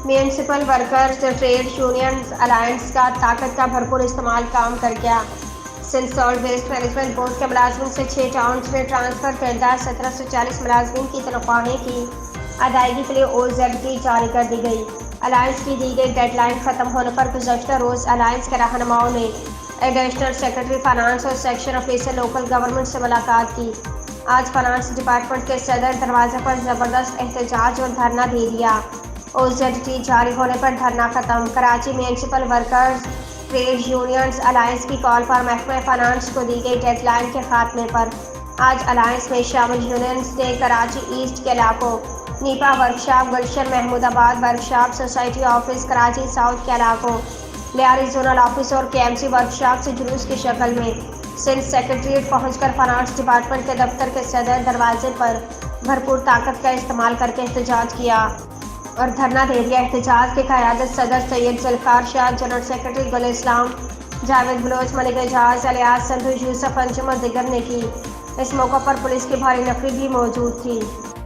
Municipal workers trade union alliance का ताकत का भरपूर इस्तेमाल काम कर गया। Sindh solid waste management board के मुलाजमिन से 6 टाउन्स में ट्रांसफर करदा 1740 मुलाजमिन की तनख्वाहें की अदायगी के लिए OZT जारी कर दी गई। अलायंस की दी गई डेडलाइन खत्म होने पर गुज़श्ता रोज़ अलायंस के रहनुमाओं ने एडिशनल सेक्रेटरी फाइनेंस और सेक्शन ऑफिसर लोकल गवर्नमेंट से मुलाकात की। आज फाइनेंस डिपार्टमेंट के सदर दरवाजे पर ज़बरदस्त एहतजाज और धरना दे दिया। OZT जारी होने पर धरना खत्म। Karachi municipal workers trade unions alliance की कॉल पर महकमा फाइनेंस को दी गई डेडलाइन के खात्मे पर आज अलायंस में शामिल यूनियंस ने कराची ईस्ट के इलाकों Nipa workshop, Gulshan Mahmoodabad workshop, society office, Karachi south के इलाकों लियारी जोनल ऑफिस और KMC वर्कशॉप से जुलूस की शक्ल में सिंध सेक्रेटरीट पहुंचकर फाइनेंस डिपार्टमेंट के दफ्तर के सदर दरवाजे पर भरपूर ताकत का इस्तेमाल करके एहतजाज किया और धरना दे दिया। एहतजाज की क़यादत सदर सैयद ज़ुल्फ़िकार शाह, जनरल सेक्रेटरी गुल इस्लाम, जावेद बलोच, मलिक एजाज, अलियास संधू, यूसुफ अंजुम और दिगर ने की। इस मौके पर पुलिस की भारी नफरी भी मौजूद थी।